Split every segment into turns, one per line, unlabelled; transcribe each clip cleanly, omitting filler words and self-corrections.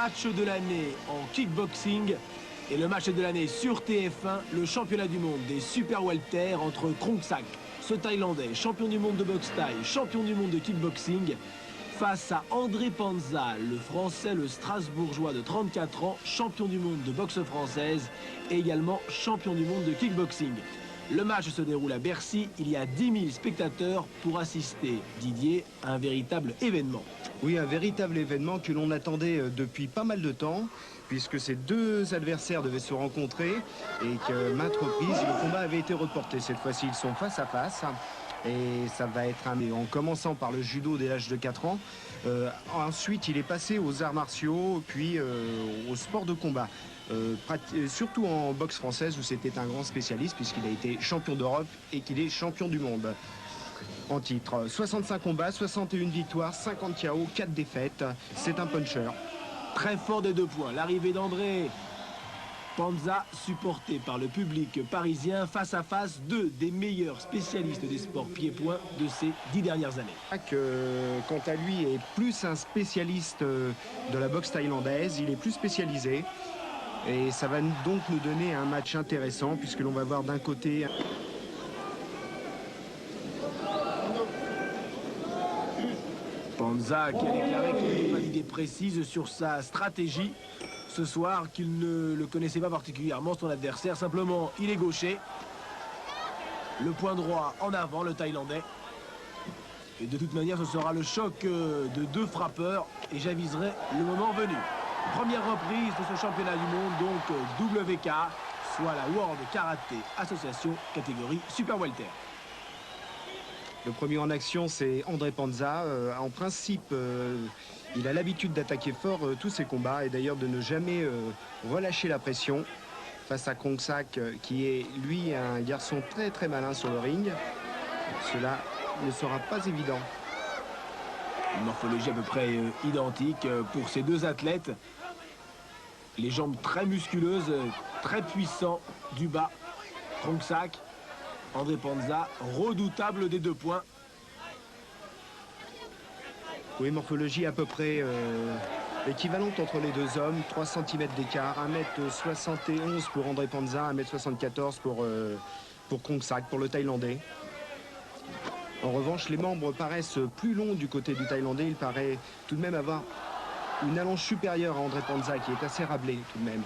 match de l'année en kickboxing et le match de l'année sur TF1, le championnat du monde des super welter entre Krongsak, ce Thaïlandais, champion du monde de boxe thaï, champion du monde de kickboxing, face à André Panza, le français, le strasbourgeois de 34 ans, champion du monde de boxe française et également champion du monde de kickboxing. Le match se déroule à Bercy, il y a 10 000 spectateurs pour assister, Didier, à un véritable événement.
Oui, un véritable événement que l'on attendait depuis pas mal de temps, puisque ces deux adversaires devaient se rencontrer et que maintes reprises, le combat avait été reporté. Cette fois-ci, ils sont face à face. Et ça va être en commençant par le judo dès l'âge de 4 ans. Ensuite, il est passé aux arts martiaux, puis au sport de combat. Surtout en boxe française où c'était un grand spécialiste puisqu'il a été champion d'Europe et qu'il est champion du monde. En titre, 65 combats, 61 victoires, 50 KO, 4 défaites. C'est un puncher.
Très fort des 2 points. L'arrivée d'André Panza, supporté par le public parisien, face à face 2 des meilleurs spécialistes des sports pieds-points de ces 10 dernières années.
Quant à lui, est plus un spécialiste de la boxe thaïlandaise. Il est plus spécialisé. Et ça va donc nous donner un match intéressant puisque l'on va voir d'un côté...
Panza qui a déclaré qu'il n'avait pas d'idée précise sur sa stratégie ce soir, qu'il ne le connaissait pas particulièrement, son adversaire. Simplement, il est gaucher. Le point droit en avant, le Thaïlandais. Et de toute manière, ce sera le choc de 2 frappeurs et j'aviserai le moment venu. Première reprise de ce championnat du monde, donc WK, soit la World Karaté Association, catégorie Super Welter.
Le premier en action, c'est André Panza. En principe, il a l'habitude d'attaquer fort tous ses combats et d'ailleurs de ne jamais relâcher la pression face à Krongsak, qui est, lui, un garçon très très malin sur le ring. Cela ne sera pas évident.
Une morphologie à peu près identique pour ces 2 athlètes. Les jambes très musculeuses, très puissants du bas. Krongsak, André Panza, redoutable des 2 points.
Oui, morphologie à peu près équivalente entre les 2 hommes. 3 cm d'écart, 1m71 pour André Panza, 1m74 pour Krongsak, pour le Thaïlandais. En revanche, les membres paraissent plus longs du côté du Thaïlandais. Il paraît tout de même avoir une allonge supérieure à André Panza, qui est assez râblé tout de même.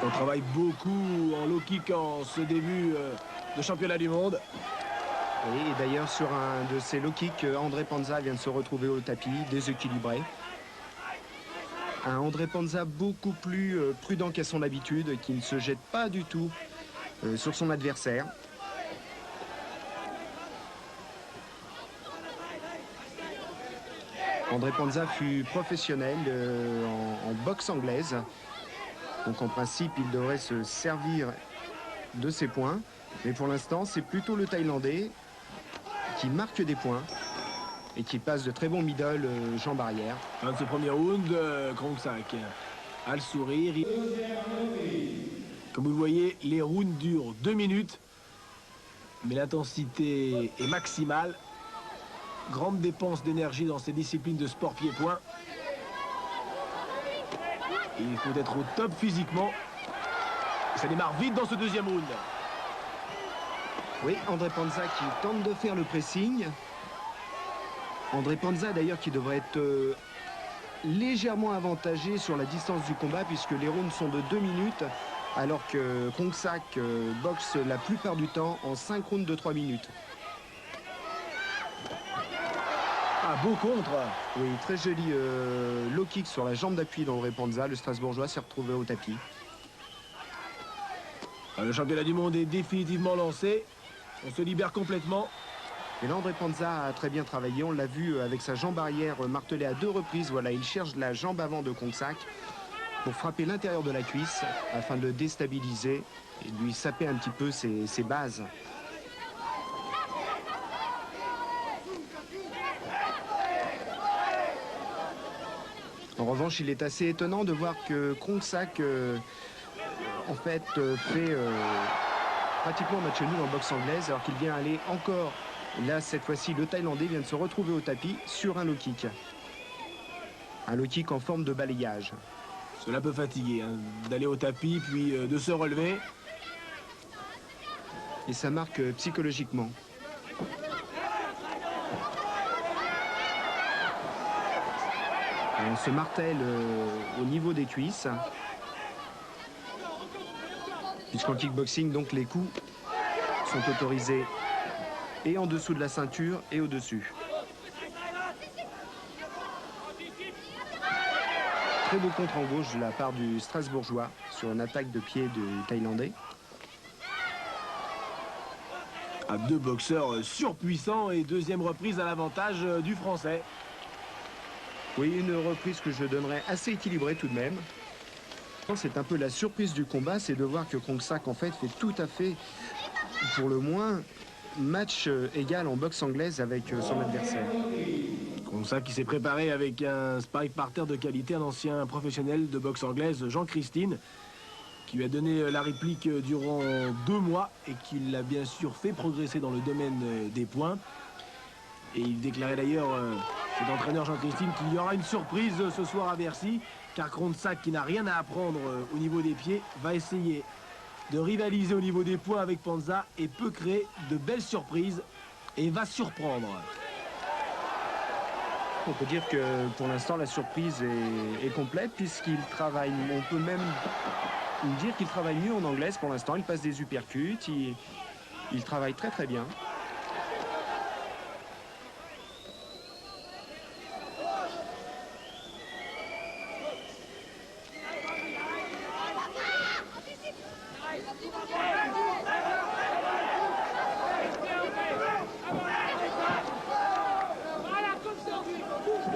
On travaille beaucoup en low kick en ce début de championnat du monde.
Et d'ailleurs, sur un de ces low kicks, André Panza vient de se retrouver au tapis, déséquilibré. Un André Panza beaucoup plus prudent qu'à son habitude, qui ne se jette pas du tout sur son adversaire. André Panza fut professionnel en boxe anglaise. Donc en principe, il devrait se servir de ses points. Mais pour l'instant, c'est plutôt le Thaïlandais qui marque des points et qui passe de très bons middle jambes arrière.
Fin de ce premier round, Krongsak a le sourire. Comme vous le voyez, les rounds durent 2 minutes. Mais l'intensité est maximale. Grande dépense d'énergie dans ces disciplines de sport pied-point. Il faut être au top physiquement. Ça démarre vite dans ce 2e round.
Oui, André Panza qui tente de faire le pressing. André Panza d'ailleurs qui devrait être légèrement avantagé sur la distance du combat puisque les rounds sont de 2 minutes alors que Krongsak boxe la plupart du temps en 5 rounds de 3 minutes.
Ah, beau contre.
Oui, très joli low kick sur la jambe d'appui d'André Panza. Le Strasbourgeois s'est retrouvé au tapis.
Le championnat du monde est définitivement lancé. On se libère complètement.
Et là, André Panza a très bien travaillé. On l'a vu avec sa jambe arrière martelée à 2 reprises. Voilà, il cherche la jambe avant de Krongsak pour frapper l'intérieur de la cuisse afin de le déstabiliser et de lui saper un petit peu ses bases. En revanche, il est assez étonnant de voir que Krongsak en fait fait pratiquement match nul en boxe anglaise alors qu'il vient aller encore Là, cette fois-ci, le Thaïlandais vient de se retrouver au tapis sur un low kick. Un low kick en forme de balayage.
Cela peut fatiguer, hein, d'aller au tapis, puis de se relever.
Et ça marque psychologiquement. On se martèle au niveau des cuisses. Puisqu'en kickboxing, donc, les coups sont autorisés et en dessous de la ceinture et au-dessus. Très beau contre en gauche de la part du Strasbourgeois sur une attaque de pied du Thaïlandais.
À deux boxeurs surpuissants et deuxième reprise à l'avantage du Français.
Oui, une reprise que je donnerais assez équilibrée tout de même. C'est un peu la surprise du combat, c'est de voir que Krongsak en fait tout à fait, pour le moins, match égal en boxe anglaise avec son adversaire.
Krongsak qui s'est préparé avec un sparring parterre de qualité, un ancien professionnel de boxe anglaise, Jean Christine, qui lui a donné la réplique durant 2 mois et qui l'a bien sûr fait progresser dans le domaine des points. Et il déclarait d'ailleurs, cet entraîneur Jean Christine, qu'il y aura une surprise ce soir à Bercy, car Krongsak, qui n'a rien à apprendre au niveau des pieds, va essayer de rivaliser au niveau des points avec Panza et peut créer de belles surprises et va surprendre.
On peut dire que pour l'instant la surprise est complète puisqu'il travaille, on peut même dire qu'il travaille mieux en anglaise pour l'instant, il passe des uppercuts, il travaille très très bien.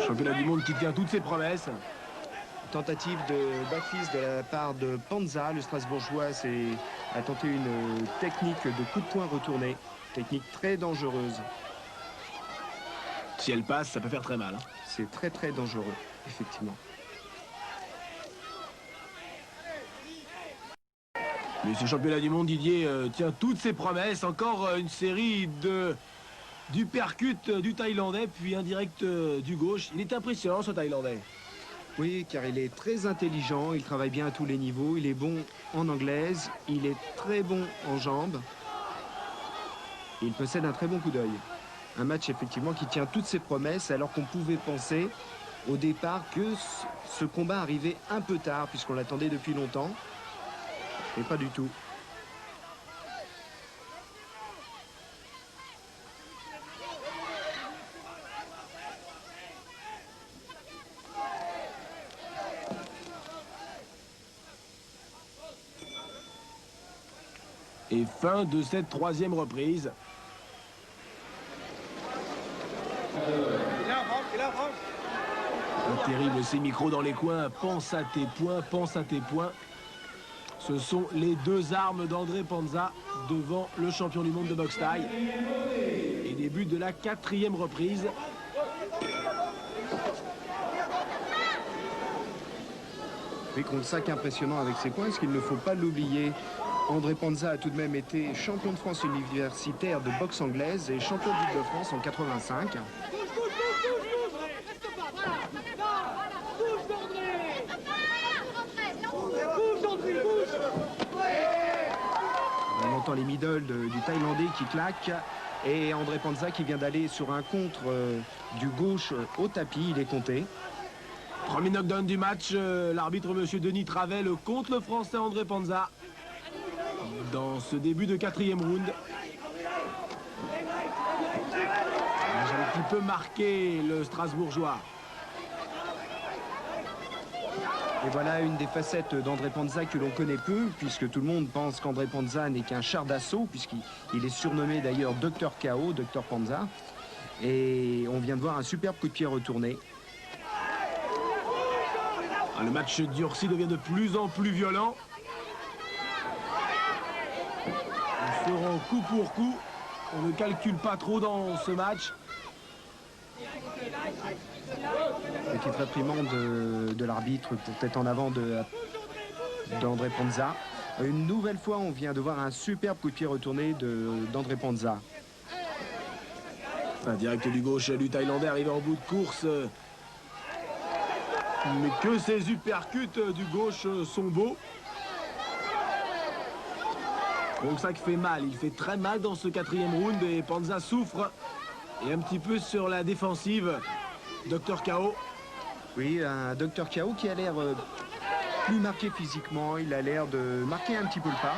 Championnat du monde qui tient toutes ses promesses.
Tentative de backfist de la part de Panza, le Strasbourgeois a tenté une technique de coup de poing retourné, technique très dangereuse.
Si elle passe, ça peut faire très mal. Hein.
C'est très très dangereux, effectivement.
Mais ce championnat du monde, Didier, tient toutes ses promesses. Encore une série du percut du Thaïlandais, puis indirect du gauche. Il est impressionnant, ce Thaïlandais.
Oui, car il est très intelligent, il travaille bien à tous les niveaux, il est bon en anglaise, il est très bon en jambes. Il possède un très bon coup d'œil. Un match effectivement qui tient toutes ses promesses alors qu'on pouvait penser au départ que ce combat arrivait un peu tard puisqu'on l'attendait depuis longtemps. Mais pas du tout.
Et fin de cette 3e reprise. Terrible ces micros dans les coins. Pense à tes points, pense à tes points. Ce sont les 2 armes d'André Panza devant le champion du monde de boxe thaï. Et début de la 4e reprise.
Oui, Krongsak impressionnant avec ses points, parce qu'il ne faut pas l'oublier. André Panza a tout de même été champion de France universitaire de boxe anglaise et champion d'Île-de-France en 85. On entend les middle du Thaïlandais qui claquent et André Panza qui vient d'aller sur un contre du gauche au tapis, il est compté.
Premier knockdown du match, l'arbitre monsieur Denis Travel contre le Français André Panza dans ce début de 4e round. Un petit peu marqué le Strasbourgeois.
Et voilà une des facettes d'André Panza que l'on connaît peu, puisque tout le monde pense qu'André Panza n'est qu'un char d'assaut, puisqu'il est surnommé d'ailleurs Dr KO, Dr Panza. Et on vient de voir un superbe coup de pied retourné.
Le match durci devient de plus en plus violent. Nous ferons coup pour coup. On ne calcule pas trop dans ce match.
Petite réprimande de l'arbitre pour tête en avant d'André Panza. Une nouvelle fois, on vient de voir un superbe coup de pied retourné d'André Panza.
Un direct du gauche du Thaïlandais arrivé en bout de course. Mais que ces uppercuts du gauche sont beaux. Krongsak fait mal, il fait très mal dans ce 4e round et Panza souffre. Et un petit peu sur la défensive. Dr KO.
Oui, un Dr KO qui a l'air plus marqué physiquement, il a l'air de marquer un petit peu le pas.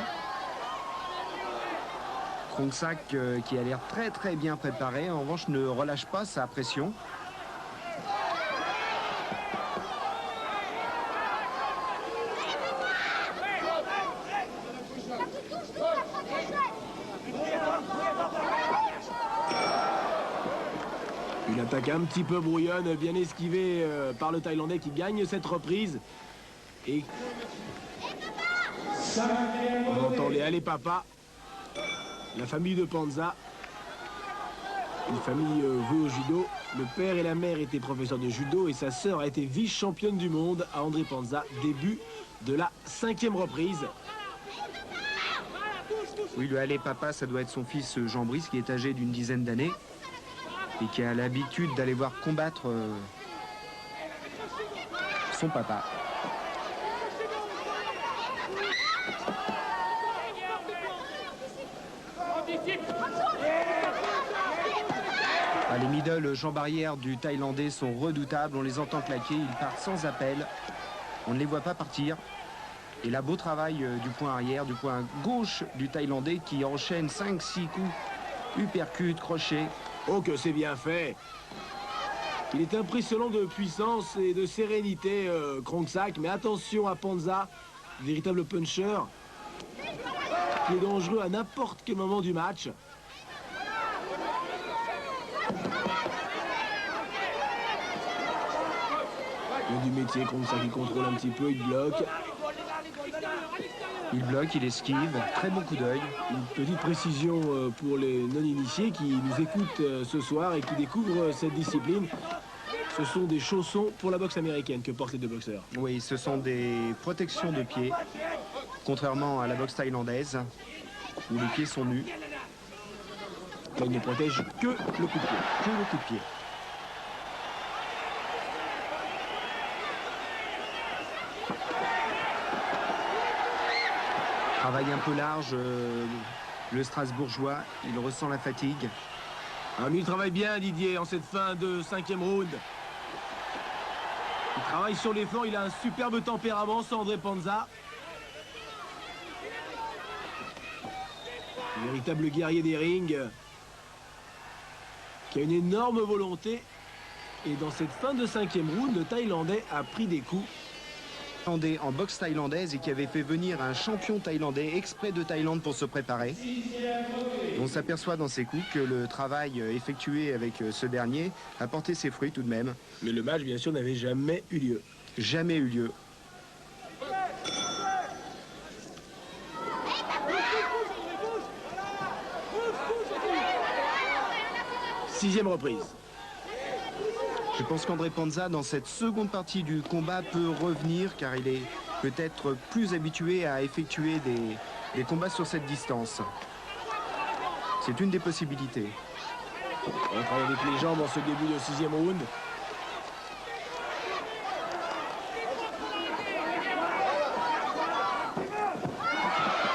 Krongsak qui a l'air très bien préparé, en revanche ne relâche pas sa pression.
Une attaque un petit peu brouillonne, bien esquivée par le Thaïlandais qui gagne cette reprise. Et on entend les allez papa. La famille de Panza. Une famille vouée au judo. Le père et la mère étaient professeurs de judo et sa sœur a été vice-championne du monde à André Panza. Début de la 5e reprise.
Oui, le allez papa, ça doit être son fils Jean Brice qui est âgé d'une dizaine d'années et qui a l'habitude d'aller voir combattre son papa. Les middle Jean Barrière du Thaïlandais sont redoutables, on les entend claquer, ils partent sans appel, on ne les voit pas partir. Et là, beau travail du point arrière, du point gauche du Thaïlandais qui enchaîne 5-6 coups, uppercut, crochet.
Oh que c'est bien fait. Il est impressionnant de puissance et de sérénité, Krongsak, mais attention à Panza, véritable puncher, qui est dangereux à n'importe quel moment du match. Il y a du métier, Krongsak qui contrôle un petit peu, il bloque.
Il bloque, il esquive, très bon coup d'œil.
Une petite précision pour les non-initiés qui nous écoutent ce soir et qui découvrent cette discipline. Ce sont des chaussons pour la boxe américaine que portent les deux boxeurs.
Oui, ce sont des protections de pied, contrairement à la boxe thaïlandaise, où les pieds sont nus.
Là, il ne protège que le coup de pied.
Que le coup de pied. Travail un peu large, le Strasbourgeois, il ressent la fatigue.
Ah, mais il travaille bien, Didier, en cette fin de 5e round. Il travaille sur les flancs, il a un superbe tempérament, ce André Panza. Un véritable guerrier des rings, qui a une énorme volonté. Et dans cette fin de 5e round, le Thaïlandais a pris des coups.
En boxe thaïlandaise et qui avait fait venir un champion thaïlandais exprès de Thaïlande pour se préparer. On s'aperçoit dans ces coups que le travail effectué avec ce dernier a porté ses fruits tout de même.
Mais le match, bien sûr, n'avait jamais eu lieu.
Jamais eu lieu.
Sixième reprise.
Je pense qu'André Panza, dans cette seconde partie du combat, peut revenir car il est peut-être plus habitué à effectuer des combats sur cette distance. C'est une des possibilités.
On travaille avec les jambes en ce début de 6e round.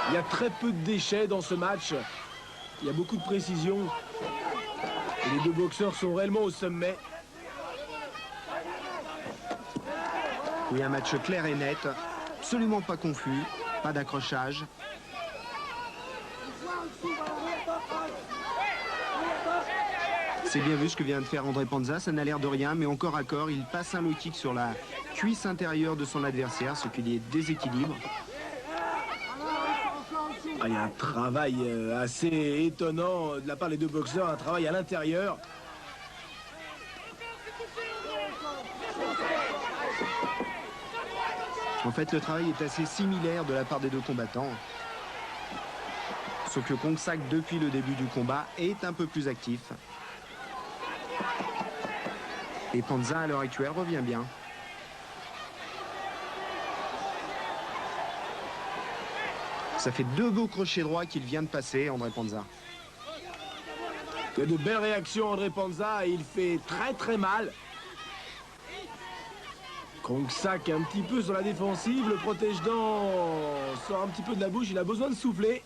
Il y a très peu de déchets dans ce match. Il y a beaucoup de précision. Et les deux boxeurs sont réellement au sommet.
Oui, un match clair et net, absolument pas confus, pas d'accrochage. C'est bien vu ce que vient de faire André Panza, ça n'a l'air de rien, mais encore à corps, il passe un low kick sur la cuisse intérieure de son adversaire, ce qui les déséquilibre.
Ah, il y a un travail assez étonnant de la part des deux boxeurs, un travail à l'intérieur.
En fait, le travail est assez similaire de la part des deux combattants. Sauf que Krongsak, depuis le début du combat, est un peu plus actif. Et Panza, à l'heure actuelle, revient bien. Ça fait deux beaux crochets droits qu'il vient de passer, André Panza.
Il y a de belles réactions, André Panza, et il fait très mal. Krongsak un petit peu sur la défensive, le protège-dents sort un petit peu de la bouche, il a besoin de souffler.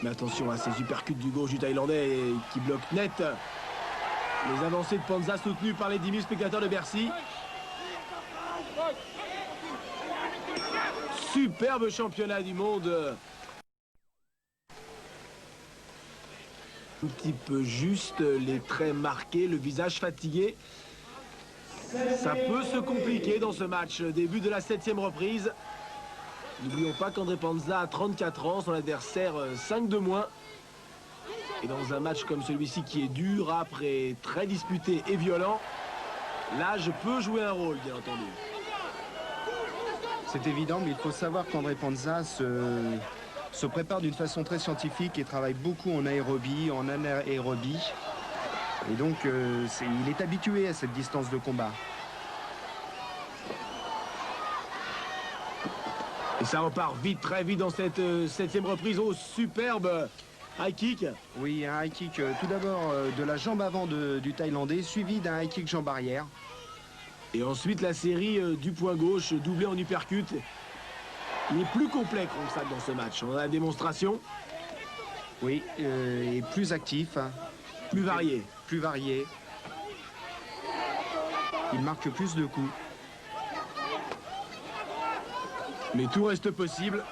Mais attention à ces uppercuts du gauche du Thaïlandais qui bloquent net les avancées de Panza soutenues par les 10 000 spectateurs de Bercy. Superbe championnat du monde. Un petit peu juste, les traits marqués, le visage fatigué. Ça peut se compliquer dans ce match. Début de la 7e reprise. N'oublions pas qu'André Panza a 34 ans, son adversaire 5 de moins. Et dans un match comme celui-ci qui est dur, âpre et très disputé et violent, l'âge peut jouer un rôle, bien entendu.
C'est évident, mais il faut savoir qu'André Panza se prépare d'une façon très scientifique et travaille beaucoup en aérobie, en anaérobie. Et donc, il est habitué à cette distance de combat.
Et ça repart vite, très vite dans cette 7e reprise. Oh, superbe high kick.
Oui, un high kick tout d'abord de la jambe avant du Thaïlandais, suivi d'un high kick jambe arrière.
Et ensuite la série du poing gauche doublé en uppercut. Il est plus complet Krongsak dans ce match. On a la démonstration.
Oui, et plus actif.
Plus varié.
Plus varié. Il marque plus de coups.
Mais tout reste possible.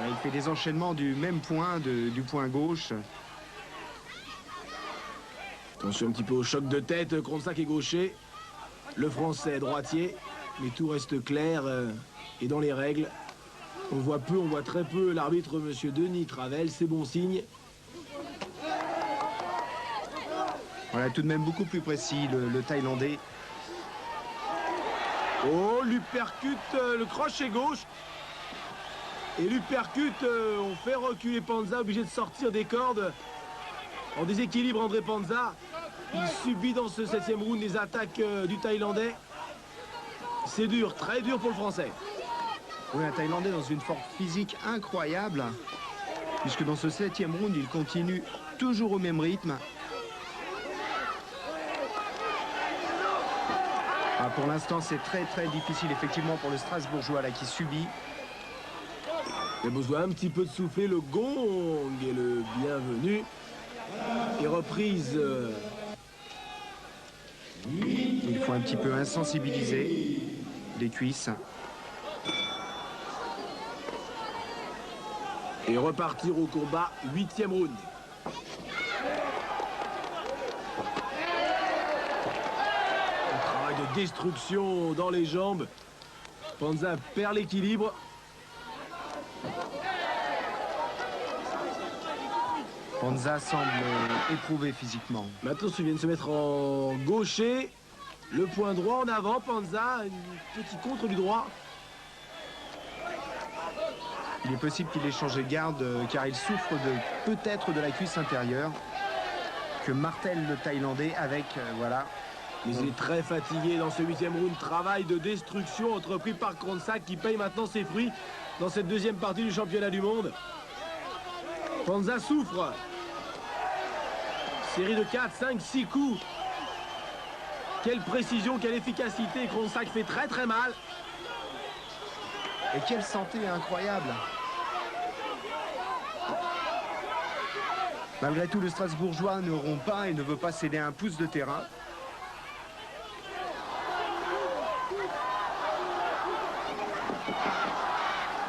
Il fait des enchaînements du même point, du point gauche.
Attention un petit peu au choc de tête. Krongsak est gaucher. Le français droitier. Mais tout reste clair et dans les règles. On voit très peu l'arbitre monsieur Denis Travel. C'est bon signe.
Voilà, tout de même beaucoup plus précis le Thaïlandais.
Oh, l'uppercut, le crochet gauche. Et l'uppercut, on fait reculer Panza, obligé de sortir des cordes. En déséquilibre, André Panza. Il subit dans ce 7e round les attaques du Thaïlandais. C'est dur, très dur pour le Français.
Oui, un Thaïlandais dans une forme physique incroyable. Puisque dans ce 7e round, il continue toujours au même rythme. Pour l'instant, c'est très difficile, effectivement, pour le Strasbourgeois là, qui subit.
Il a besoin un petit peu de souffler. Le gong est le bienvenu. Et reprise.
Il faut un petit peu insensibiliser les cuisses.
Et repartir au combat, 8e round. Destruction dans les jambes. Panza perd l'équilibre.
Panza semble éprouvé physiquement.
Maintenant, il vient de se mettre en gaucher. Le point droit en avant. Panza, un petit contre du droit.
Il est possible qu'il ait changé de garde car il souffre peut-être de la cuisse intérieure que martèle le Thaïlandais avec, voilà.
Mais il est très fatigué dans ce 8e round. Travail de destruction entrepris par Krongsak qui paye maintenant ses fruits dans cette 2e partie du championnat du monde. Panza souffre. Série de 4, 5, 6 coups. Quelle précision, quelle efficacité. Krongsak fait très mal.
Et quelle santé incroyable. Malgré tout, le Strasbourgeois ne rompt pas et ne veut pas céder un pouce de terrain.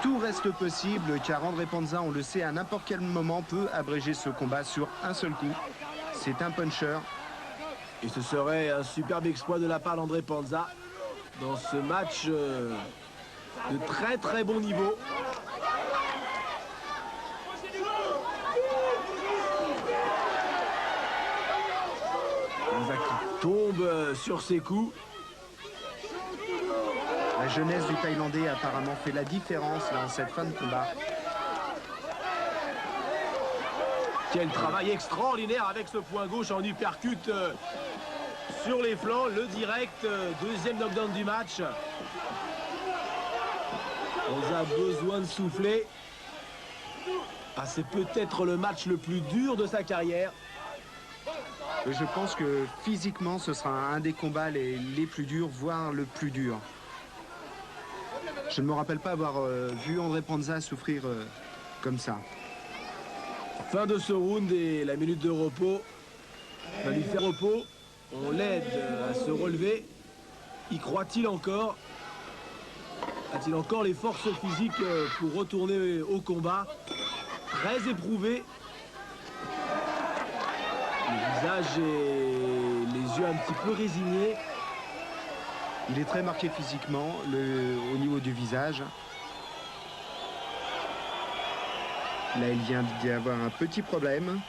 Tout reste possible car André Panza, on le sait, à n'importe quel moment peut abréger ce combat sur un seul coup. C'est un puncher.
Et ce serait un superbe exploit de la part d'André Panza dans ce match de très bon niveau. Panza qui tombe sur ses coups.
La jeunesse du Thaïlandais a apparemment fait la différence dans cette fin de combat.
Quel travail extraordinaire avec ce point gauche en uppercut sur les flancs. Le direct, 2e knockdown du match. On a besoin de souffler. Ah, c'est peut-être le match le plus dur de sa carrière.
Je pense que physiquement, ce sera un des combats les plus durs, voire le plus dur. Je ne me rappelle pas avoir vu André Panza souffrir comme ça.
Fin de ce round et la minute de repos. On va lui faire repos. On l'aide à se relever. Y croit-il encore? A-t-il encore les forces physiques pour retourner au combat? Très éprouvé. Le visage et les yeux un petit peu résignés.
Il est très marqué physiquement au niveau du visage. Là, il vient d'y avoir un petit problème.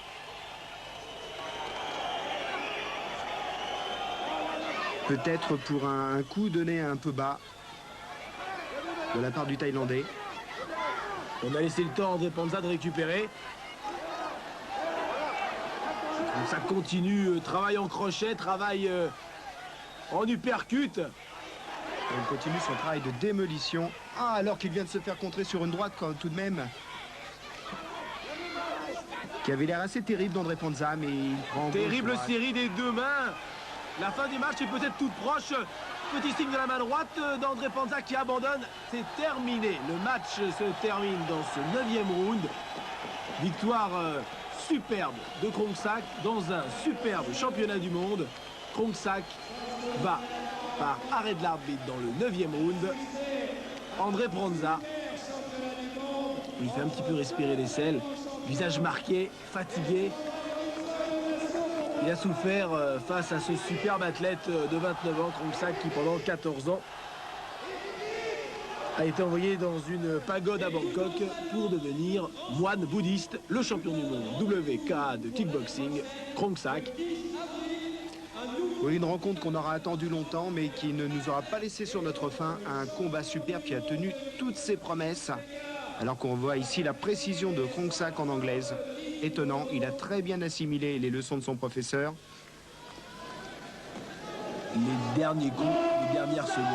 Peut-être pour un coup donné un peu bas de la part du Thaïlandais.
On a laissé le temps à André Panza de récupérer. Ça continue, travail en crochet, travail en uppercut.
Il continue son travail de démolition. Ah, alors qu'il vient de se faire contrer sur une droite tout de même. Qui avait l'air assez terrible d'André Panza, mais il prend...
Terrible série des deux mains. La fin du match est peut-être toute proche. Petit signe de la main droite d'André Panza qui abandonne. C'est terminé. Le match se termine dans ce 9e round. Victoire superbe de Krongsak dans un superbe championnat du monde. Krongsak va par arrêt de l'arbitre dans le 9e round. André Panza lui fait un petit peu respirer les selles. Visage marqué, fatigué. Il a souffert face à ce superbe athlète de 29 ans, Krongsak, qui pendant 14 ans a été envoyé dans une pagode à Bangkok pour devenir moine bouddhiste, le champion du monde WKA de kickboxing, Krongsak.
Oui, une rencontre qu'on aura attendue longtemps, mais qui ne nous aura pas laissé sur notre faim. Un combat superbe qui a tenu toutes ses promesses. Alors qu'on voit ici la précision de Krongsak en anglaise. Étonnant, il a très bien assimilé les leçons de son professeur.
Les derniers coups, les dernières secondes.